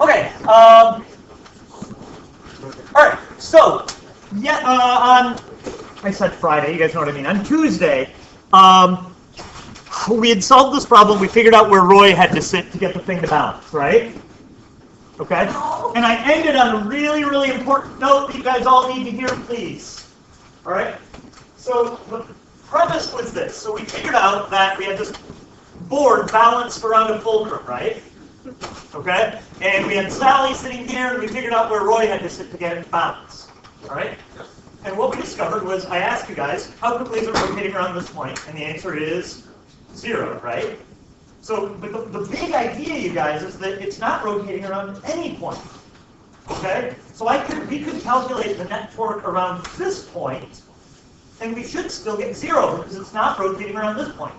Okay. All right. So, yeah, on I said Friday. You guys know what I mean. On Tuesday, we had solved this problem. We figured out where Roy had to sit to get the thing to balance, right? Okay. And I ended on a really, really important note that you guys all need to hear, please. All right. So the premise was this. So we figured out that we had this board balanced around a fulcrum, right? Okay? And we had Sally sitting here, and we figured out where Roy had to sit to get it balanced. All right? And what we discovered was, I asked you guys, how quickly is it rotating around this point? And the answer is 0, right? So but the big idea, you guys, is that it's not rotating around any point. Okay? So we could calculate the net torque around this point, and we should still get 0 because it's not rotating around this point.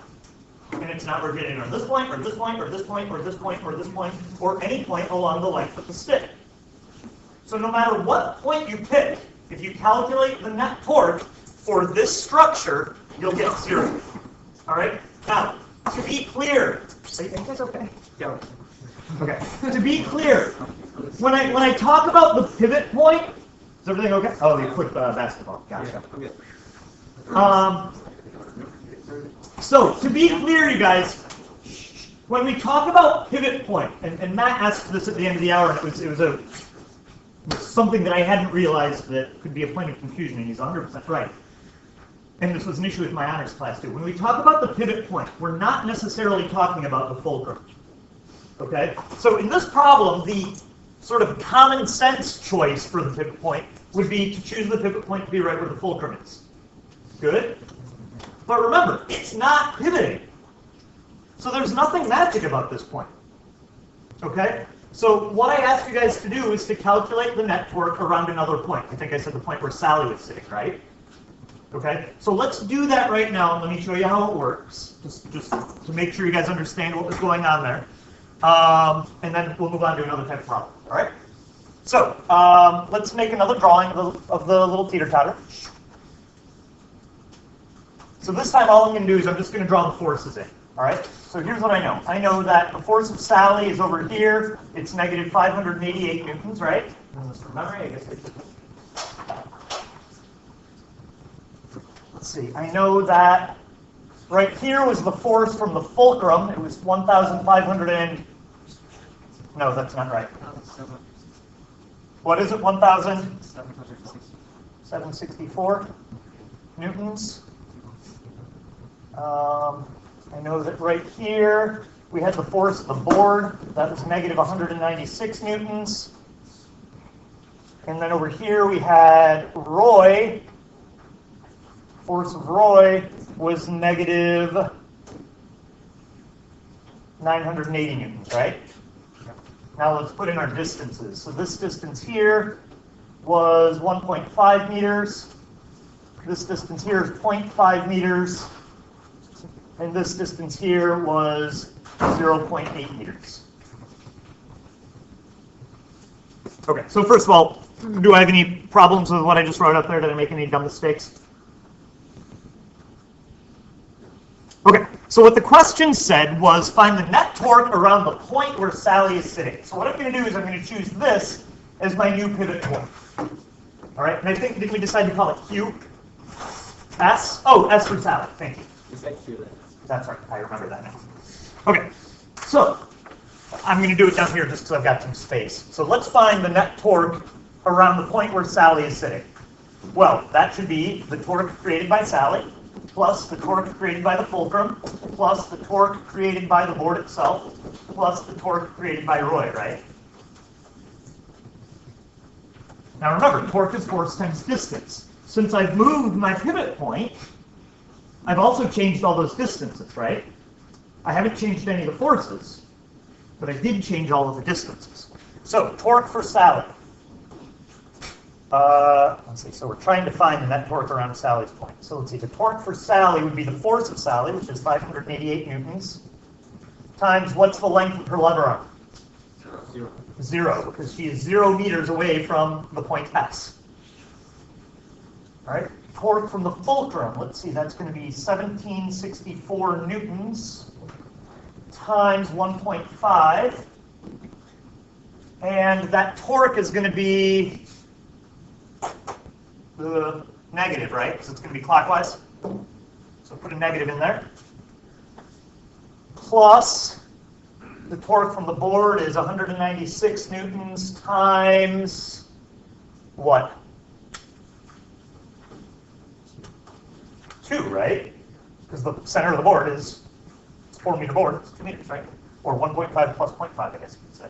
And it's not rotating around this point, or this point, or this point, or this point, or this point, or any point along the length of the stick. So no matter what point you pick, if you calculate the net torque for this structure, you'll get 0. All right? Now, to be clear, are you guys okay? Yeah. Okay. To be clear, when I talk about the pivot point, is everything okay? Oh, you put basketball. Gotcha. So, to be clear, you guys, when we talk about pivot point, and Matt asked this at the end of the hour, and it was something that I hadn't realized that could be a point of confusion, and he's 100% right. And this was an issue with my honors class, too. When we talk about the pivot point, we're not necessarily talking about the fulcrum. Okay? So, in this problem, the sort of common sense choice for the pivot point would be to choose the pivot point to be right where the fulcrum is. Good? But remember, it's not pivoting. So there's nothing magic about this point. Okay? So what I asked you guys to do is to calculate the net torque around another point. I think I said the point where Sally was sitting, right? Okay? So let's do that right now, and let me show you how it works, just to make sure you guys understand what was going on there. And then we'll move on to another type of problem. All right? So let's make another drawing of the little teeter-totter. So this time all I'm going to do is I'm just going to draw the forces in. All right? So here's what I know. I know that the force of Sally is over here. It's negative 588 newtons, right? And this from memory, I guess I should. Let's see. I know that right here was the force from the fulcrum. It was 1,500 and... No, that's not right. What is it? 1,764 newtons. I know that right here we had the force of the board. That was negative 196 newtons. And then over here we had Roy. Force of Roy was negative 980 newtons, right? Now let's put in our distances. So this distance here was 1.5 meters. This distance here is 0.5 meters. And this distance here was 0.8 meters. Okay, so first of all, do I have any problems with what I just wrote up there? Did I make any dumb mistakes? Okay, so what the question said was find the net torque around the point where Sally is sitting. So what I'm going to do is I'm going to choose this as my new pivot point. All right, and I think, did we decide to call it Q? S? Oh, S for Sally, thank you. That's right, I remember that now. Okay, so I'm going to do it down here just because I've got some space. So let's find the net torque around the point where Sally is sitting. Well, that should be the torque created by Sally, plus the torque created by the fulcrum, plus the torque created by the board itself, plus the torque created by Roy, right? Now remember, torque is force times distance. Since I've moved my pivot point, I've also changed all those distances, right? I haven't changed any of the forces, but I did change all of the distances. So, torque for Sally. Let's see, so we're trying to find the net torque around Sally's point. So let's see, the torque for Sally would be the force of Sally, which is 588 newtons, times what's the length of her lever arm? 0, because she is 0 meters away from the point S. All right? Torque from the fulcrum, let's see, that's going to be 1764 newtons times 1.5 And that torque is going to be negative, right? Because it's going to be clockwise. So put a negative in there. Plus, the torque from the board is 196 newtons times what? 2, right? Because the center of the board is 4-meter board, it's 2 meters, right? Or 1.5 plus 0.5, I guess you could say.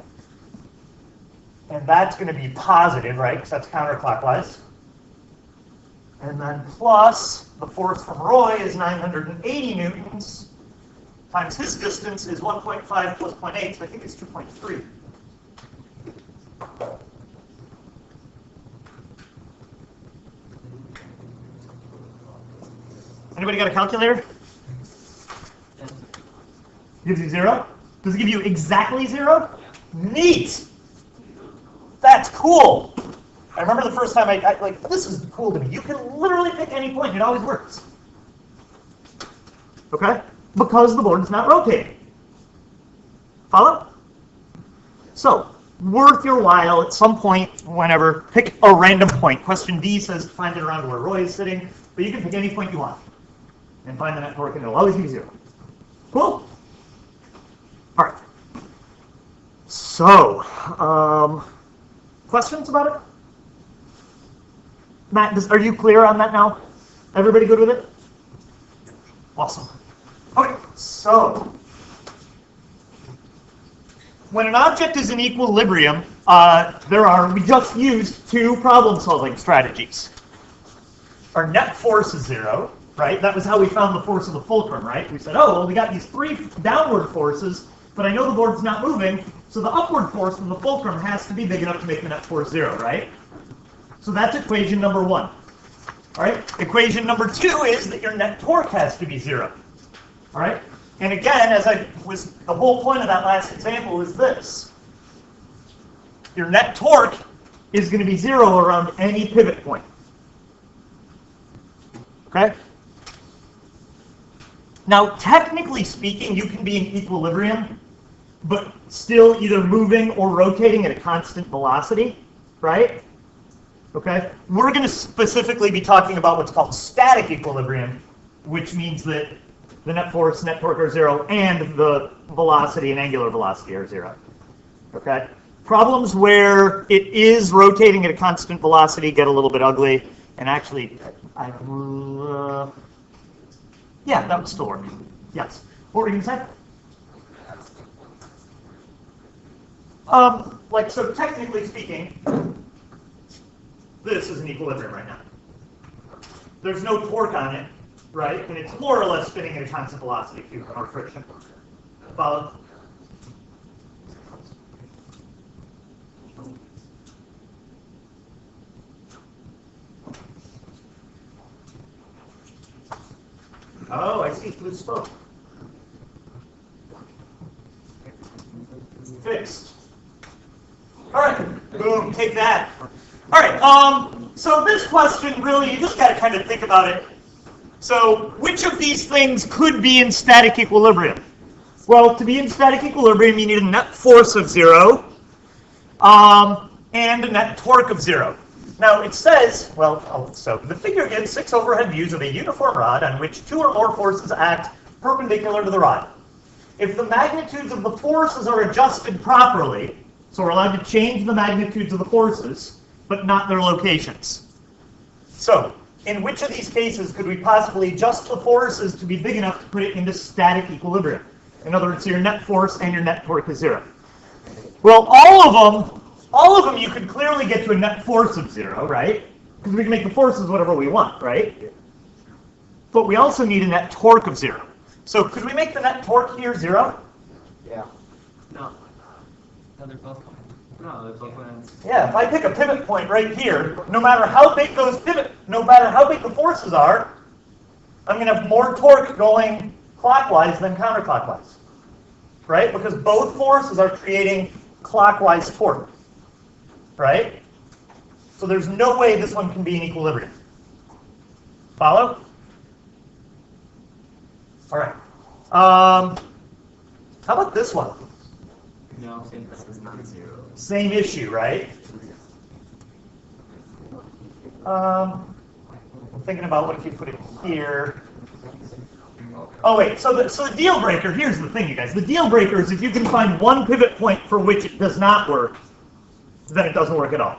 And that's going to be positive, right? Because that's counterclockwise. And then plus, the force from Roy is 980 newtons, times his distance is 1.5 plus 0.8, so I think it's 2.3. Anybody got a calculator? Gives you 0? Does it give you exactly 0? Neat! That's cool! I remember the first time I like, this is cool to me. You can literally pick any point. It always works. Okay? Because the board is not rotating. Follow? So, worth your while at some point, whenever, pick a random point. Question D says find it around where Roy is sitting, but you can pick any point you want. And find the net torque, and it'll always give you 0. Cool? All right. So, questions about it? Matt, are you clear on that now? Everybody good with it? Awesome. Okay, so when an object is in equilibrium, we just used 2 problem-solving strategies. Our net force is 0, right? That was how we found the force of the fulcrum, right? We said, oh, well, we got these 3 downward forces, but I know the board's not moving, so the upward force from the fulcrum has to be big enough to make the net force 0, right? So that's equation number 1. All right? Equation number 2 is that your net torque has to be 0. All right? And again, the whole point of that last example is this. Your net torque is going to be 0 around any pivot point. Okay? Now, technically speaking, you can be in equilibrium, but still either moving or rotating at a constant velocity, right? Okay? We're going to specifically be talking about what's called static equilibrium, which means that the net force, net torque are 0, and the velocity and angular velocity are 0. Okay? Problems where it is rotating at a constant velocity get a little bit ugly, and actually, yeah, that would still work. Yes. What were you going to say? So technically speaking, this is an equilibrium right now. There's no torque on it, right? And it's more or less spinning at a constant velocity if you have friction. Follow? Oh, I see. Blue spoke. Fixed. All right. Boom. Take that. All right. So this question, really, you just got to kind of think about it. So which of these things could be in static equilibrium? Well, to be in static equilibrium, you need a net force of 0 and a net torque of 0. Now it says, so the figure gives 6 overhead views of a uniform rod on which 2 or more forces act perpendicular to the rod. If the magnitudes of the forces are adjusted properly, so we're allowed to change the magnitudes of the forces, but not their locations. So, in which of these cases could we possibly adjust the forces to be big enough to put it into static equilibrium? In other words, your net force and your net torque is 0. Well, all of them you could clearly get to a net force of 0, right? Because we can make the forces whatever we want, right? But we also need a net torque of 0. So could we make the net torque here 0? Yeah. No. No, they're both. No, they're both. Yeah, if I pick a pivot point right here, no matter how big the forces are, I'm going to have more torque going clockwise than counterclockwise, right? Because both forces are creating clockwise torque, right? So there's no way this one can be in equilibrium. Follow? All right. How about this one? No, same this is non-zero. Same issue, right? I'm thinking about what if you put it here. Oh wait, so the deal breaker, here's the thing, you guys. The deal breaker is if you can find one pivot point for which it does not work, then it doesn't work at all.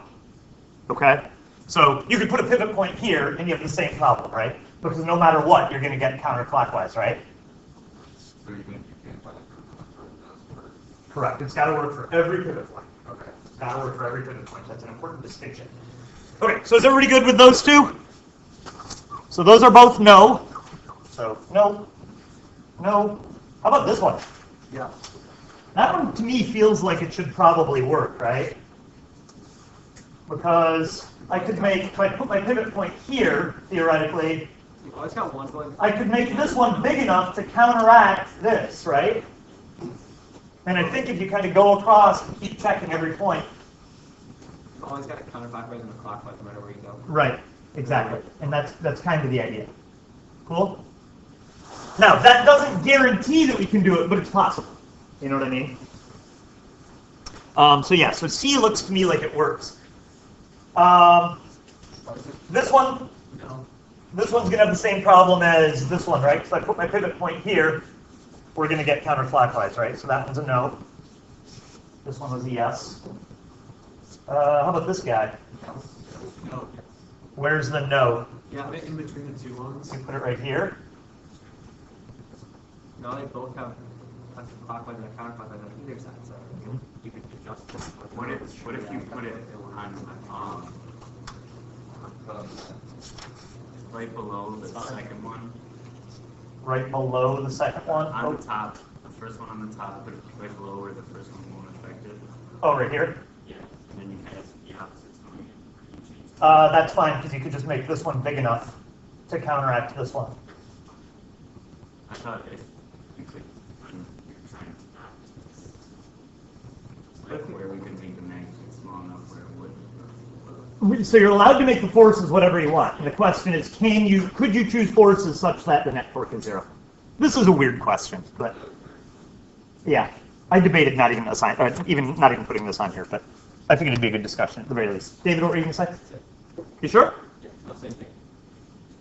Okay? So you could put a pivot point here and you have the same problem, right? Because no matter what, you're going to get counterclockwise, right? Correct. It's got to work for every pivot point. Okay. It's got to work for every pivot point. That's an important distinction. Okay, so is everybody good with those two? So those are both no. So no, no. How about this one? Yeah. That one to me feels like it should probably work, right? Because I could make, if I put my pivot point here, theoretically, You've always got one going. I could make this one big enough to counteract this, right? And I think if you kind of go across and keep checking every point. You've always got a counterclockwise and a clockwise no matter where you go. Right, exactly. And that's kind of the idea. Cool? Now, that doesn't guarantee that we can do it, but it's possible. You know what I mean? So yeah, so C looks to me like it works. This one, No. this one's going to have the same problem as this one, right? So I put my pivot point here, we're going to get counterclockwise, right? So that one's a no. This one was a yes. How about this guy? No. Where's the no? Yeah, put it in between the two ones. So you put it right here. No, they both have a clockwise and a counterclockwise on either side, so you could adjust this. What if you put it on right below the second one? Right below the second one. On the top, the first one on the top, but right below where the first one won't affect it. Oh, right here? Yeah. And then you have the opposite one. That's fine, because you could just make this one big enough to counteract this one. I thought if you could like where we could make the magnet small enough where it wouldn't. So you're allowed to make the forces whatever you want. And the question is, could you choose forces such that the net torque is zero? This is a weird question, but yeah, I debated not even not even putting this on here, but I think it'd be a good discussion at the very least. David, what were you going to say? You sure? Yeah, the same thing.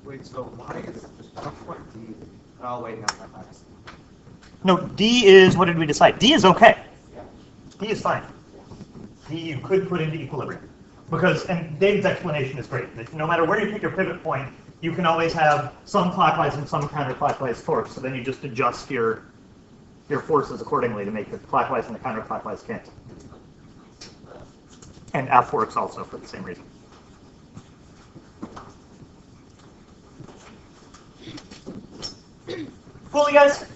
Wait, so why is just point D? Oh, wait, no, not X. No, D is, what did we decide? D is okay. D is fine. D you could put into equilibrium. Because, and David's explanation is great, that no matter where you pick your pivot point, you can always have some clockwise and some counterclockwise torque, so then you just adjust your forces accordingly to make the clockwise and the counterclockwise cancel. And F works also for the same reason. Cool, you guys?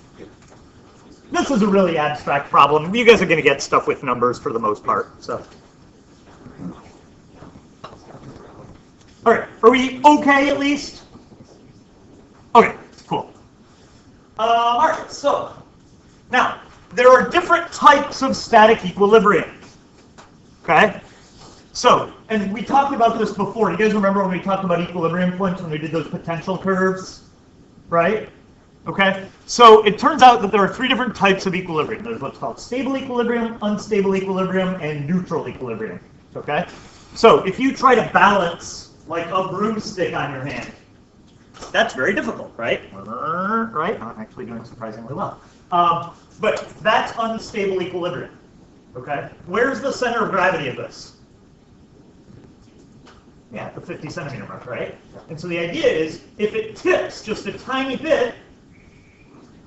This is a really abstract problem. You guys are going to get stuff with numbers for the most part, so. All right, are we okay at least? Okay, cool. All right, so now there are different types of static equilibrium. Okay, so and we talked about this before. You guys remember when we talked about equilibrium points when we did those potential curves, right? Okay, so it turns out that there are three different types of equilibrium. There's what's called stable equilibrium, unstable equilibrium, and neutral equilibrium. Okay, so if you try to balance like a broomstick on your hand, that's very difficult, right? Right? I'm actually doing surprisingly well. But that's unstable equilibrium. Okay, where's the center of gravity of this? Yeah, the 50 centimeter mark, right? And so the idea is, if it tips just a tiny bit,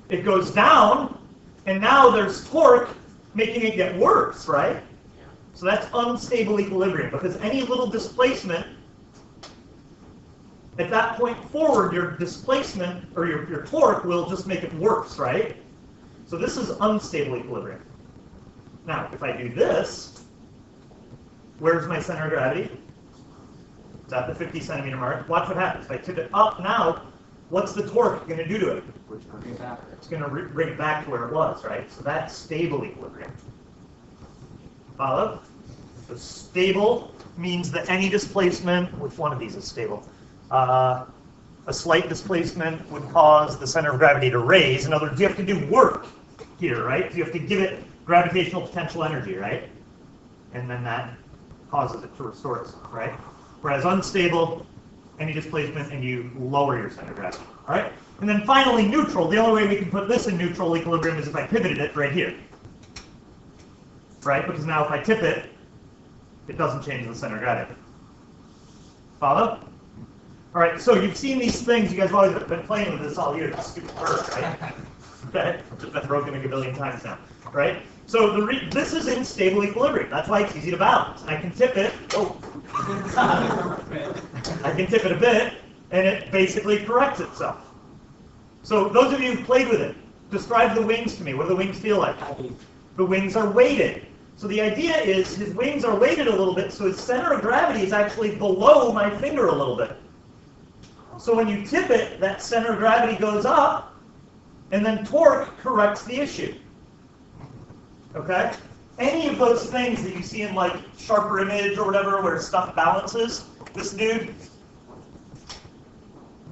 it goes down, and now there's torque making it get worse, right? So that's unstable equilibrium, because any little displacement, at that point forward, your displacement, or your torque will just make it worse, right? So this is unstable equilibrium. Now, if I do this, where's my center of gravity? It's at the 50 centimeter mark. Watch what happens. If I tip it up now, what's the torque going to do to it? It's going to bring it back to where it was, right? So that's stable equilibrium. Follow? So stable means that any displacement, which one of these is stable? A slight displacement would cause the center of gravity to raise. In other words, you have to do work here, right? You have to give it gravitational potential energy, right? And then that causes it to restore itself, right? Whereas unstable, any displacement, and you lower your center of gravity, all right? And then finally, neutral. The only way we can put this in neutral equilibrium is if I pivoted it right here, right? Because now if I tip it, it doesn't change the center of gravity. Follow? All right, so you've seen these things. You guys have always been playing with this all year. This stupid curve, right? Okay, it's been broken a gazillion times now, right? So this is in stable equilibrium. That's why it's easy to balance. I can tip it. Oh. I can tip it a bit, and it basically corrects itself. So those of you who've played with it, describe the wings to me. What do the wings feel like? The wings are weighted. So the idea is his wings are weighted a little bit, so his center of gravity is actually below my finger a little bit. So when you tip it, that center of gravity goes up, and then torque corrects the issue. Okay? Any of those things that you see in like Sharper Image or whatever where stuff balances, this dude,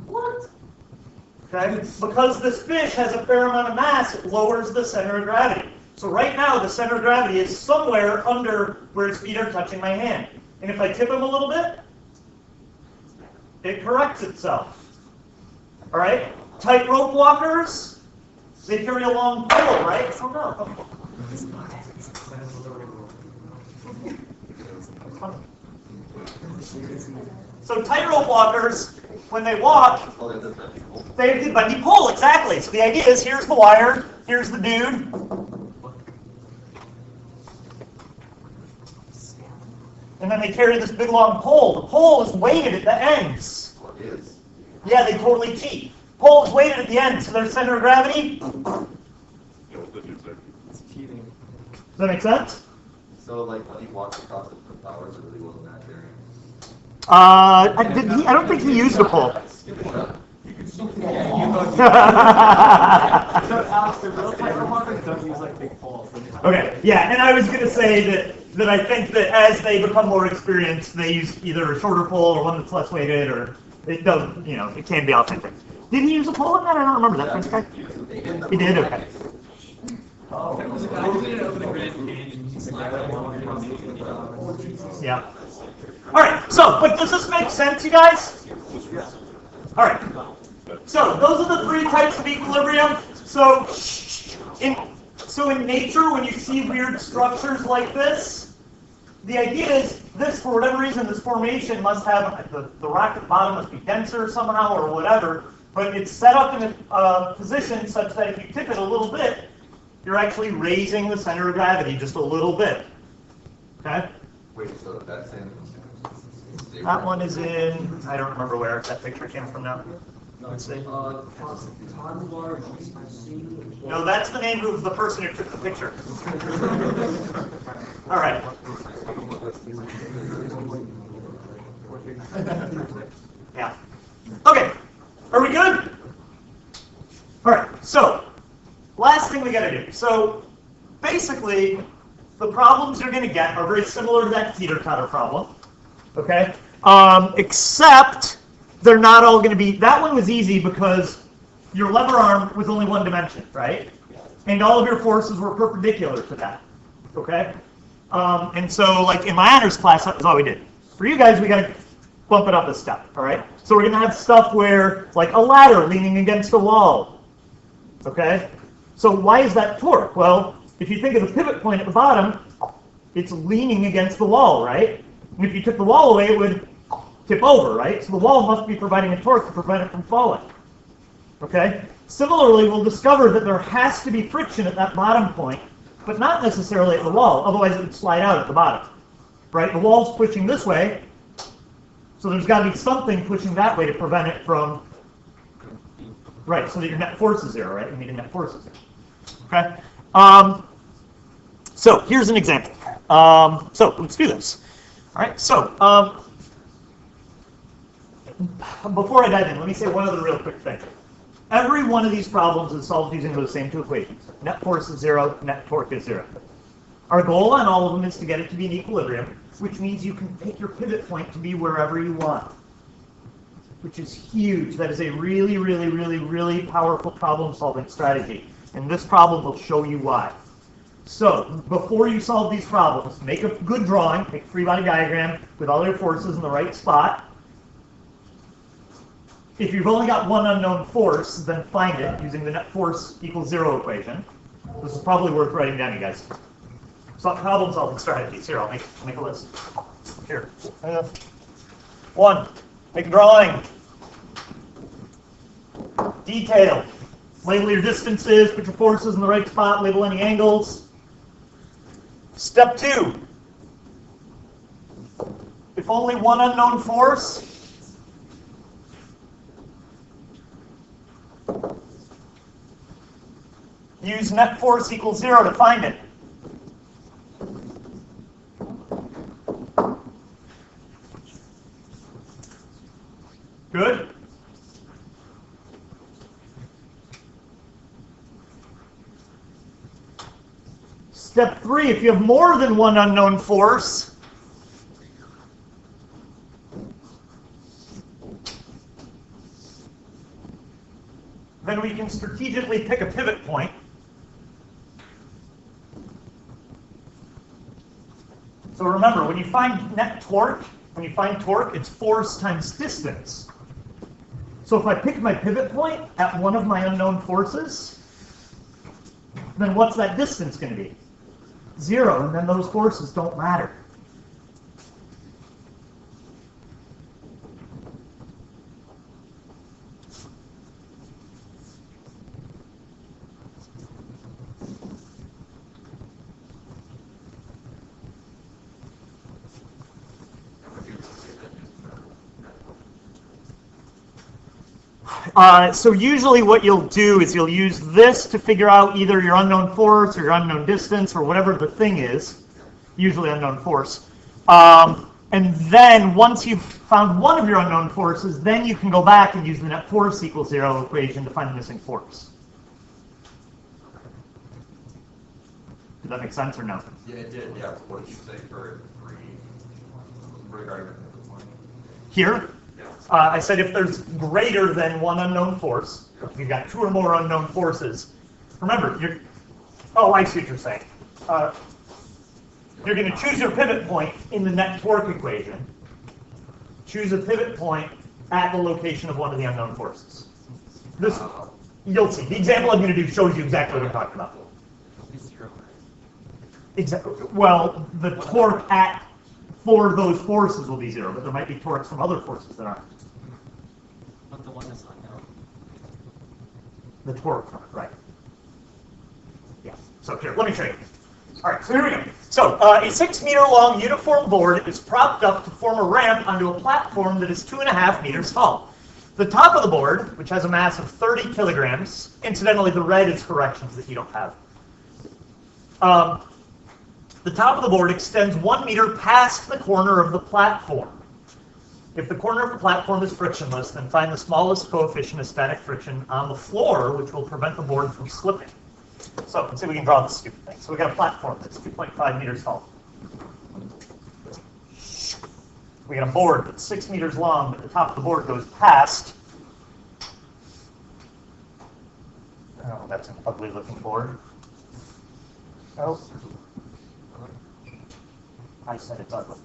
what? Okay? Because this fish has a fair amount of mass, it lowers the center of gravity. So right now the center of gravity is somewhere under where his feet are touching my hand. And if I tip him a little bit, it corrects itself. All right? Tightrope walkers, they carry a long pole, right? Oh no. So tightrope walkers, when they walk, they have the bendy pole, exactly. So the idea is here's the wire, here's the dude. And then they carry this big long pole. The pole is weighted at the ends. Yeah, they totally cheat. Pole is weighted at the ends, so their center of gravity. Does that make sense? So, like, when he walks across the towers, it really wasn't that daring. I don't think he used a pole. So, Alex, the real tightrope walkers don't use like big poles. Okay, yeah, and I was going to say that I think that as they become more experienced, they use either a shorter pole or one that's less weighted, or it doesn't, you know, it can be authentic. Did he use a pole in that? I don't remember that. French guy? He did? Okay. Yeah. All right, so, but does this make sense, you guys? All right. So, those are the three types of equilibrium. So in nature, when you see weird structures like this, the idea is this, for whatever reason, this formation must have, the rock at the bottom must be denser somehow or whatever, but it's set up in a position such that if you tip it a little bit, you're actually raising the center of gravity just a little bit. Okay? Wait, so that's in... That one is in, I don't remember where that picture came from now. Let's see. No, that's the name of the person who took the picture. All right. Yeah. Okay. Are we good? All right. So, last thing we got to do. So, basically, the problems you're going to get are very similar to that teeter-totter problem. Okay? Except they're not all going to be, that one was easy because your lever arm was only one dimension, right? And all of your forces were perpendicular to that, okay? And so, like, in my honors class, that was all we did. For you guys, we got to bump it up a step, all right? So we're going to have stuff where, like, a ladder leaning against a wall, okay? So why is that torque? Well, if you think of the pivot point at the bottom, it's leaning against the wall, right? And if you took the wall away, it would tip over, right? So the wall must be providing a torque to prevent it from falling. Okay? Similarly, we'll discover that there has to be friction at that bottom point, but not necessarily at the wall, otherwise it would slide out at the bottom. Right? The wall's pushing this way, so there's got to be something pushing that way to prevent it from... Right, so that your net force is zero, right? You need a net force is zero. Okay? So, here's an example. So, let's do this. All right, so... before I dive in, let me say one other real quick thing. Every one of these problems is solved using those same two equations. Net force is zero, net torque is zero. Our goal on all of them is to get it to be in equilibrium, which means you can pick your pivot point to be wherever you want, which is huge. That is a really, really, really, really powerful problem-solving strategy. And this problem will show you why. So, before you solve these problems, make a good drawing, make a free body diagram with all your forces in the right spot. If you've only got one unknown force, then find it using the net force equals 0 equation. This is probably worth writing down, you guys. So, problem solving strategies. Here, I'll make a list. Here. 1. Make a drawing. Detail. Label your distances, put your forces in the right spot, label any angles. Step 2. If only one unknown force, use net force equals 0 to find it. Good? Step 3, if you have more than one unknown force, then we can strategically pick a pivot point. So remember, when you find net torque, it's force times distance. So if I pick my pivot point at one of my unknown forces, then what's that distance going to be? 0, and then those forces don't matter. So usually what you'll do is you'll use this to figure out either your unknown force or your unknown distance or whatever the thing is, usually unknown force. And then once you've found one of your unknown forces, then you can go back and use the net force equals 0 equation to find the missing force. Did that make sense or no? Yeah, it did, yeah. What did you say for regarding the point? Here? I said if there's greater than one unknown force, if you've got 2 or more unknown forces, remember, oh, I see what you're saying. You're going to choose your pivot point in the net torque equation. Choose a pivot point at the location of one of the unknown forces. This, you'll see. The example I'm going to do shows you exactly what I'm talking about. Exactly. Well, the torque for those forces will be 0, but there might be torques from other forces that aren't. But the one that's unknown. The torque, right. Yeah. So here, let me show you. All right, so here we go. So a 6-meter-long uniform board is propped up to form a ramp onto a platform that is 2.5 meters tall. The top of the board, which has a mass of 30 kilograms, incidentally, the red is corrections that you don't have. The top of the board extends 1 meter past the corner of the platform. If the corner of the platform is frictionless, then find the smallest coefficient of static friction on the floor, which will prevent the board from slipping. So let's see if we can draw this stupid thing. So we got a platform that's 2.5 meters tall. We got a board that's 6 meters long, but the top of the board goes past. Oh, that's an ugly looking board. Oh. I said it's ugly.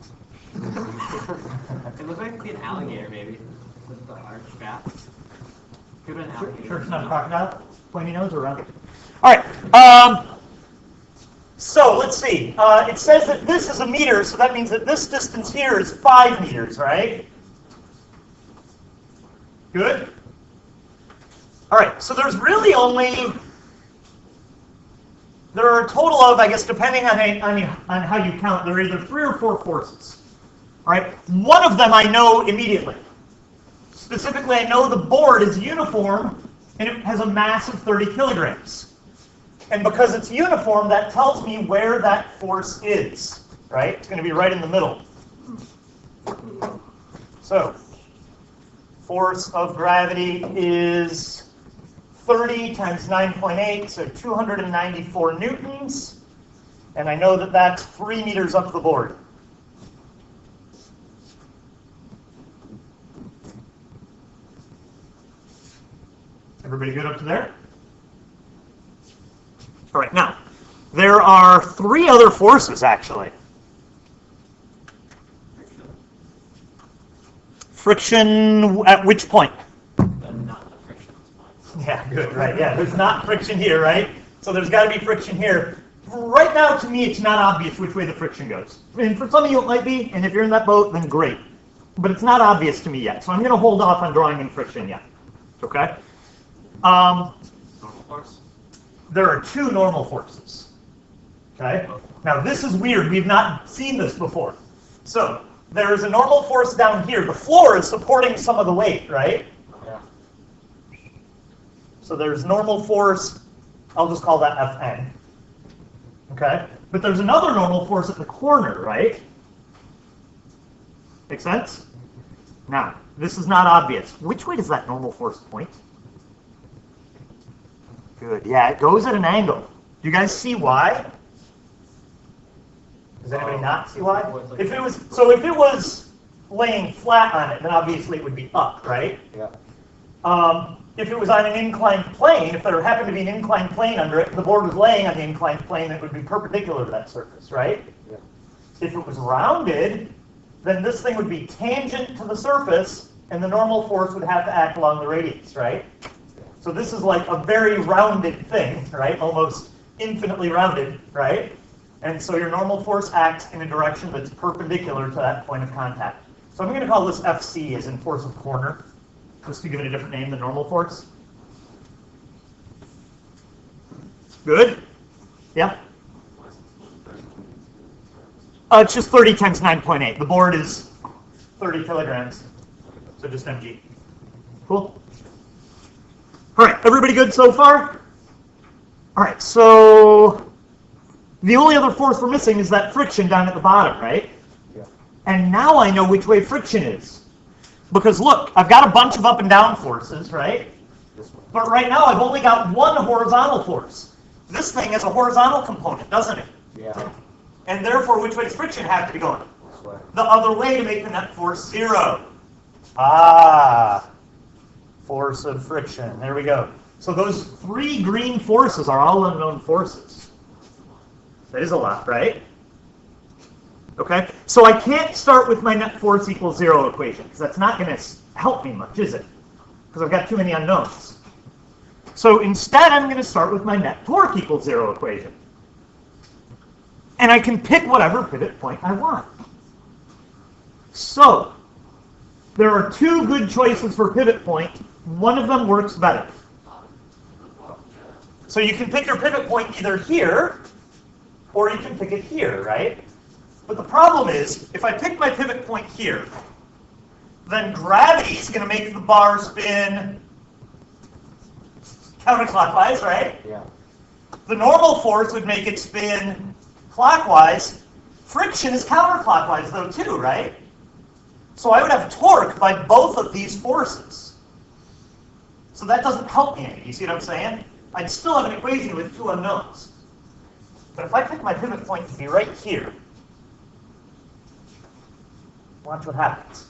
It looks like it could be an alligator, maybe, with the arched back. Could be an alligator. Sure it's not a crocodile? Pointy nose or round? All right. So let's see. It says that this is a meter, so that means that this distance here is 5 meters, right? Good? All right, so there's really only... There are a total of, I guess, depending on how you count, there are either 3 or 4 forces. All right? One of them I know immediately. Specifically, I know the board is uniform, and it has a mass of 30 kilograms. And because it's uniform, that tells me where that force is. Right? It's going to be right in the middle. So, force of gravity is 30 times 9.8, so 294 newtons. And I know that that's 3 meters up the board. Everybody good up to there? All right, now, There are 3 other forces, actually. Friction at which point? But not the friction response. Yeah, good, right. Yeah, there's not friction here, right? So there's got to be friction here. Right now, to me, it's not obvious which way the friction goes. And for some of you, it might be, and if you're in that boat, then great. But it's not obvious to me yet, so I'm going to hold off on drawing in friction yet. Okay? Normal force? There are 2 normal forces. Okay? Now, this is weird. We've not seen this before. So, there is a normal force down here. The floor is supporting some of the weight, right? Yeah. So there's normal force. I'll just call that Fn. Okay? But there's another normal force at the corner, right? Make sense? Now, this is not obvious. Which way does that normal force point? Good. Yeah, it goes at an angle. Do you guys see why? Does anybody not see why? If it was laying flat on it, then obviously it would be up, right? Yeah. If it was on an inclined plane, if there happened to be an inclined plane under it, the board was laying on the inclined plane, it would be perpendicular to that surface, right? Yeah. If it was rounded, then this thing would be tangent to the surface, and the normal force would have to act along the radius, right? So this is like a very rounded thing, right? Almost infinitely rounded, right? And so your normal force acts in a direction that's perpendicular to that point of contact. So I'm going to call this Fc as in force of corner, just to give it a different name than normal force. Good? Yeah? It's just 30 times 9.8. The board is 30 kilograms, so just mg. Cool? All right, everybody good so far? All right, so the only other force we're missing is that friction down at the bottom, right? Yeah. And now I know which way friction is. Because look, I've got a bunch of up and down forces, right? This one. But right now I've only got one horizontal force. This thing has a horizontal component, doesn't it? Yeah. And therefore, which way does friction have to be going? This way. The other way to make the net force 0. Ah, force of friction. There we go. So those 3 green forces are all unknown forces. That is a lot, right? Okay, so I can't start with my net force equals 0 equation, because that's not going to help me much, is it? Because I've got too many unknowns. So instead, I'm going to start with my net torque equals 0 equation. And I can pick whatever pivot point I want. So, there are 2 good choices for pivot point. One of them works better. So you can pick your pivot point either here, or you can pick it here, right? But the problem is, if I pick my pivot point here, then gravity is going to make the bar spin counterclockwise, right? Yeah. The normal force would make it spin clockwise. Friction is counterclockwise, though, too, right? So I would have torque by both of these forces. So that doesn't help me any. You see what I'm saying? I'd still have an equation with 2 unknowns. But if I pick my pivot point to be right here, watch what happens.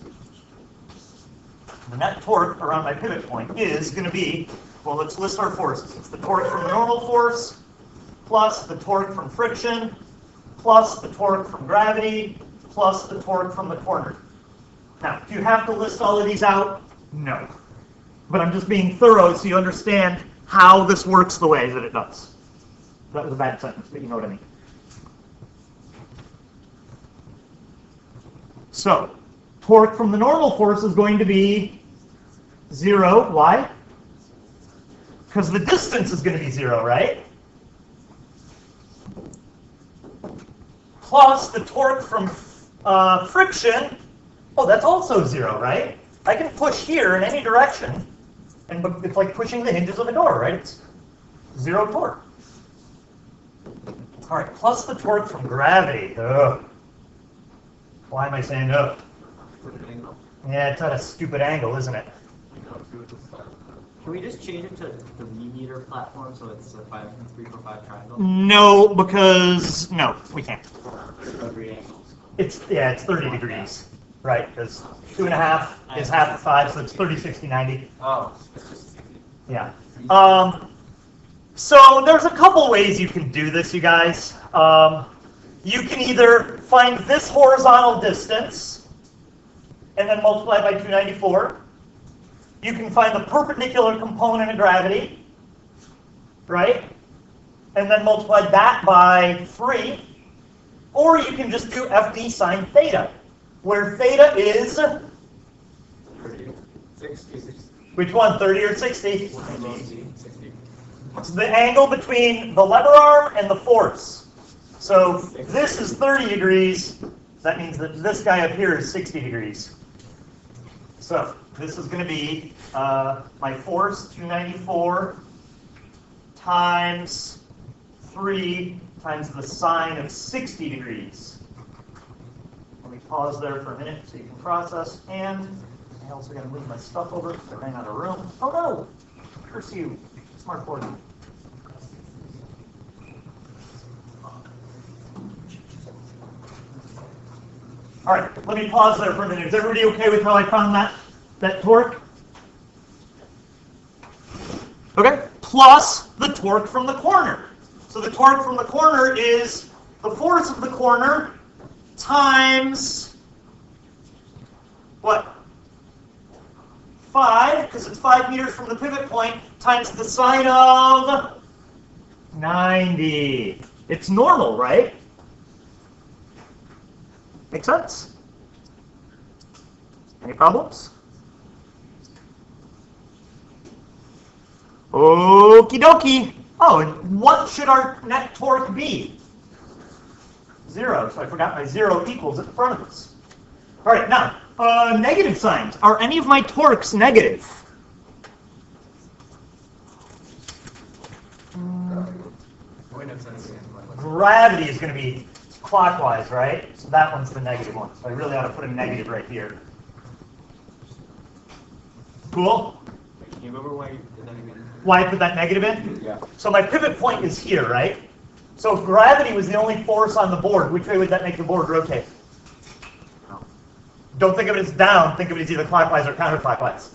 The net torque around my pivot point is going to be, well, let's list our forces. It's the torque from the normal force, plus the torque from friction, plus the torque from gravity, plus the torque from the corner. Now, do you have to list all of these out? No. But I'm just being thorough so you understand how this works the way that it does. That was a bad sentence, but you know what I mean. So, torque from the normal force is going to be 0. Why? Because the distance is going to be 0, right? Plus the torque from friction, oh, that's also 0, right? I can push here in any direction, and it's like pushing the hinges of a door, right? It's 0 torque. All right, plus the torque from gravity. Ugh. Why am I saying ugh? Yeah, it's at a stupid angle, isn't it? Can we just change it to the V-meter platform so it's a 3, 4, 5 triangle? No, because no, we can't. Every angle. It's 30 degrees, right? Because 2.5 is half of 5, so it's 30, 60, 90. Oh. Yeah. So there's a couple ways you can do this, you guys. You can either find this horizontal distance and then multiply by 294. You can find the perpendicular component of gravity, right? And then multiply that by 3. Or you can just do FD sine theta, where theta is, 60. which one, 30 or 60? 60. It's the angle between the lever arm and the force. So this is 30 degrees. That means that this guy up here is 60 degrees. So this is going to be my force, 294, times 3 times the sine of 60 degrees. Let me pause there for a minute so you can process. And I also got to move my stuff over because I ran out of room. Oh no! Curse you, smart board. All right, let me pause there for a minute. Is everybody okay with how I found that torque? Okay, plus the torque from the corner. So the torque from the corner is the force of the corner times what? 5, because it's 5 meters from the pivot point, times the sine of 90. It's normal, right? Make sense? Any problems? Okie dokie. Oh, and what should our net torque be? 0. So I forgot my 0 equals at the front of us. All right, now, negative signs. Are any of my torques negative? Gravity is going to be clockwise, right? So that one's the negative one. So I really ought to put a negative right here. Cool? Can you remember why you did that again? Why I put that negative in? Yeah. So my pivot point is here, right? So if gravity was the only force on the board, which way would that make the board rotate? Don't think of it as down, think of it as either clockwise or counterclockwise.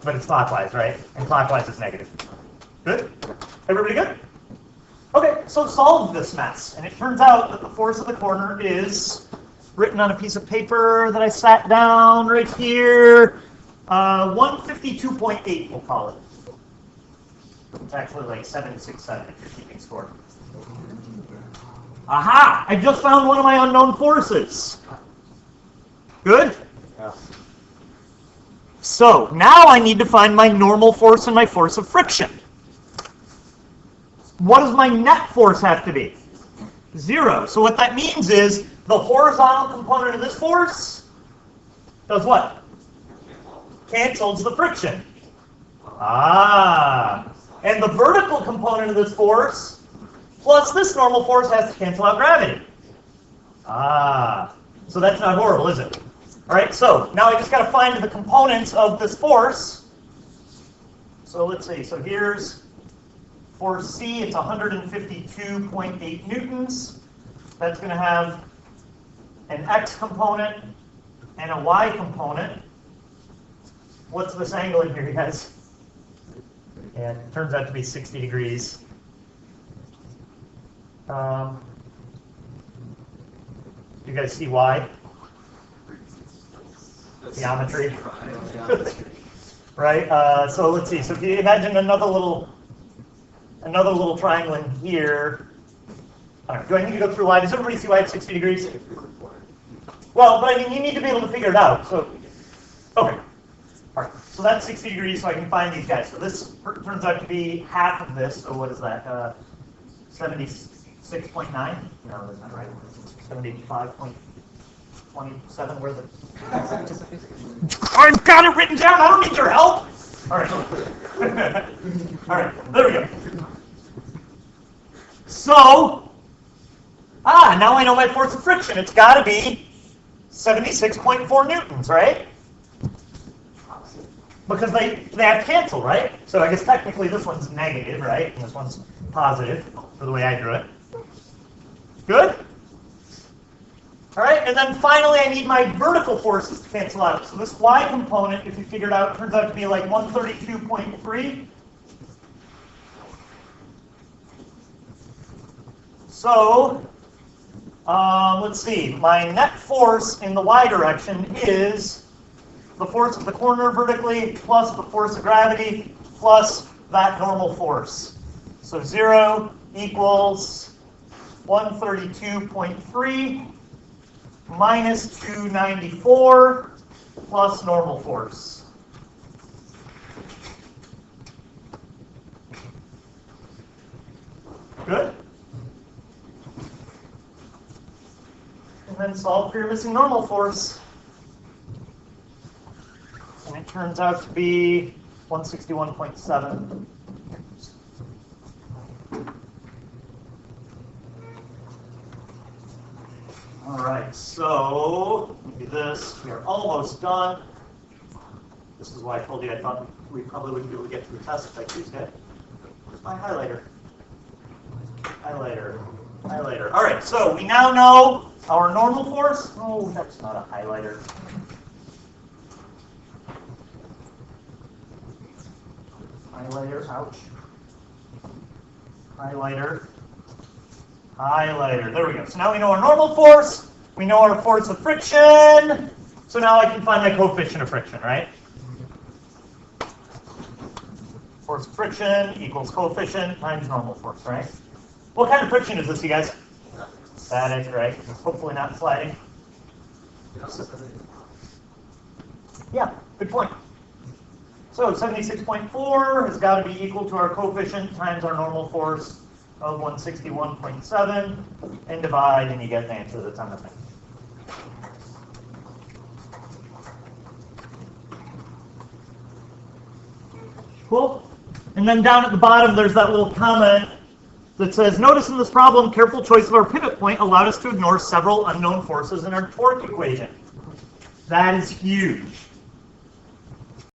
But it's clockwise, right? And clockwise is negative. Good? Everybody good? Okay, so solve this mess. And it turns out that the force of the corner is written on a piece of paper that I sat down right here. 152.8, we'll call it. It's actually like 767 if you're keeping score. Aha! I just found one of my unknown forces. Good? Yeah. So, now I need to find my normal force and my force of friction. What does my net force have to be? 0. So what that means is the horizontal component of this force does what? Cancels the friction. Ah. And the vertical component of this force plus this normal force has to cancel out gravity. Ah. So that's not horrible, is it? All right, so now I just got to find the components of this force. So let's see. So here's force C. It's 152.8 newtons. That's going to have an X component and a Y component. What's this angle in here, guys? Yeah, it turns out to be 60 degrees. You guys see why? Geometry. Right? So let's see. So if you imagine another little triangle in here. All right, do I need to go through why? Does everybody see why it's 60 degrees? Well, but I mean, you need to be able to figure it out. So, okay. All right, so that's 60 degrees, so I can find these guys. So this turns out to be half of this. So what is that? 76.9? No, that's not right. 75.27. Where's it? I've got it written down. I don't need your help. All right. All right, there we go. So, now I know my force of friction. It's got to be 76.4 newtons, right? Because they have to cancel, right? So I guess technically this one's negative, right? And this one's positive, for the way I drew it. Good? All right, and then finally I need my vertical forces to cancel out. So this Y component, if you figure it out, turns out to be like 132.3. So, let's see. My net force in the y direction is the force of the corner vertically plus the force of gravity plus that normal force. So 0 equals 132.3 minus 294 plus normal force. Good? And then solve for your missing normal force. And it turns out to be 161.7. All right, so let me do this. We are almost done. This is why I told you I thought we probably wouldn't be able to get to the test by Tuesday. Where's my highlighter? Highlighter. Highlighter. All right, so we now know our normal force. Oh, that's not a highlighter. Highlighter, ouch. Highlighter. Highlighter. There we go. So now we know our normal force. We know our force of friction. So now I can find my coefficient of friction, right? Force of friction equals coefficient times normal force, right? What kind of friction is this, you guys? Static, right? Hopefully not sliding. Yeah, good point. So 76.4 has got to be equal to our coefficient times our normal force of 161.7, and divide, and you get the answer that's on the thing. Cool. And then down at the bottom, there's that little comment that says, notice in this problem, careful choice of our pivot point allowed us to ignore several unknown forces in our torque equation. That is huge.